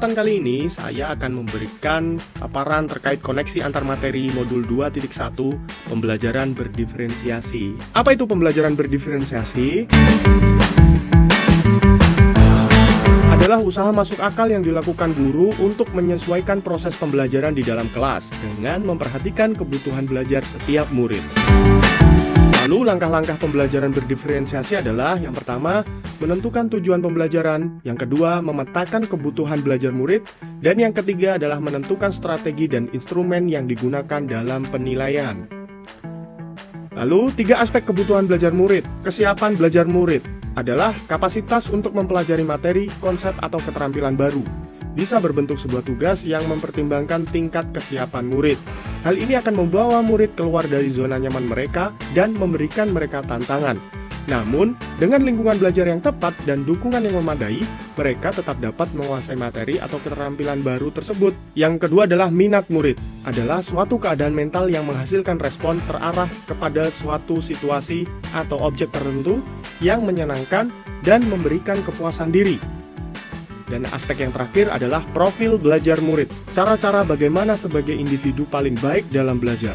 kesempatan kali ini saya akan memberikan paparan terkait koneksi antar materi modul 2.1 pembelajaran berdiferensiasi. Apa itu pembelajaran berdiferensiasi? Adalah usaha masuk akal yang dilakukan guru untuk menyesuaikan proses pembelajaran di dalam kelas dengan memperhatikan kebutuhan belajar setiap murid. Lalu langkah-langkah pembelajaran berdiferensiasi adalah yang pertama, menentukan tujuan pembelajaran, yang kedua, memetakan kebutuhan belajar murid, dan yang ketiga adalah menentukan strategi dan instrumen yang digunakan dalam penilaian. Lalu, 3 aspek kebutuhan belajar murid. Kesiapan belajar murid adalah kapasitas untuk mempelajari materi, konsep, atau keterampilan baru. Bisa berbentuk sebuah tugas yang mempertimbangkan tingkat kesiapan murid. Hal ini akan membawa murid keluar dari zona nyaman mereka dan memberikan mereka tantangan. Namun, dengan lingkungan belajar yang tepat dan dukungan yang memadai, mereka tetap dapat menguasai materi atau keterampilan baru tersebut. Yang kedua adalah minat murid. Adalah suatu keadaan mental yang menghasilkan respon terarah kepada suatu situasi atau objek tertentu yang menyenangkan dan memberikan kepuasan diri. Dan aspek yang terakhir adalah profil belajar murid. Cara-cara bagaimana sebagai individu paling baik dalam belajar.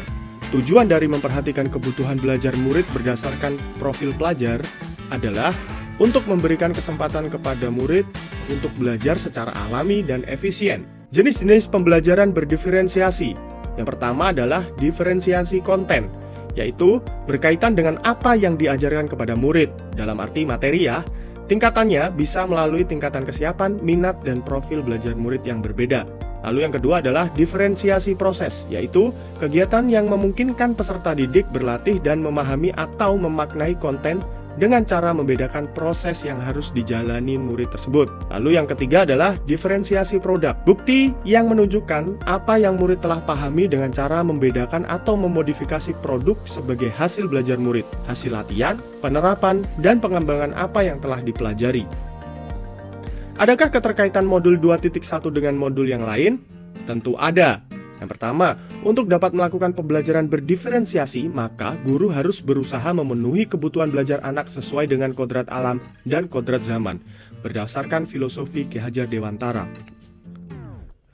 Tujuan dari memperhatikan kebutuhan belajar murid berdasarkan profil pelajar adalah untuk memberikan kesempatan kepada murid untuk belajar secara alami dan efisien. Jenis-jenis pembelajaran berdiferensiasi. Yang pertama adalah diferensiasi konten, yaitu berkaitan dengan apa yang diajarkan kepada murid, dalam arti materi ya. Tingkatannya bisa melalui tingkatan kesiapan, minat, dan profil belajar murid yang berbeda. Lalu yang kedua adalah diferensiasi proses, yaitu kegiatan yang memungkinkan peserta didik berlatih dan memahami atau memaknai konten dengan cara membedakan proses yang harus dijalani murid tersebut. Lalu yang ketiga adalah diferensiasi produk, bukti yang menunjukkan apa yang murid telah pahami dengan cara membedakan atau memodifikasi produk sebagai hasil belajar murid, hasil latihan, penerapan, dan pengembangan apa yang telah dipelajari. Adakah keterkaitan modul 2.1 dengan modul yang lain? Tentu ada. Yang pertama, untuk dapat melakukan pembelajaran berdiferensiasi, maka guru harus berusaha memenuhi kebutuhan belajar anak sesuai dengan kodrat alam dan kodrat zaman, berdasarkan filosofi Ki Hajar Dewantara.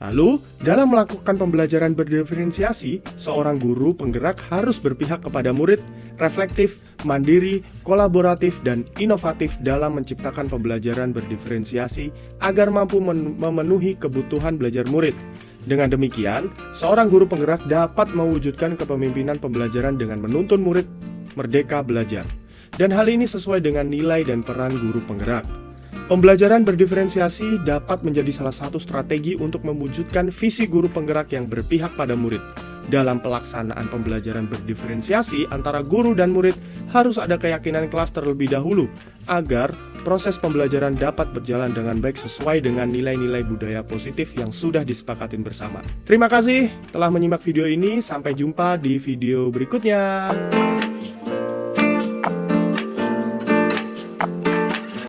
Lalu, dalam melakukan pembelajaran berdiferensiasi, seorang guru penggerak harus berpihak kepada murid, reflektif, mandiri, kolaboratif, dan inovatif dalam menciptakan pembelajaran berdiferensiasi agar mampu memenuhi kebutuhan belajar murid. Dengan demikian, seorang guru penggerak dapat mewujudkan kepemimpinan pembelajaran dengan menuntun murid merdeka belajar. Dan hal ini sesuai dengan nilai dan peran guru penggerak. Pembelajaran berdiferensiasi dapat menjadi salah satu strategi untuk mewujudkan visi guru penggerak yang berpihak pada murid. Dalam pelaksanaan pembelajaran berdiferensiasi antara guru dan murid harus ada keyakinan kelas terlebih dahulu agar proses pembelajaran dapat berjalan dengan baik sesuai dengan nilai-nilai budaya positif yang sudah disepakatin bersama. Terima kasih telah menyimak video ini, sampai jumpa di video berikutnya.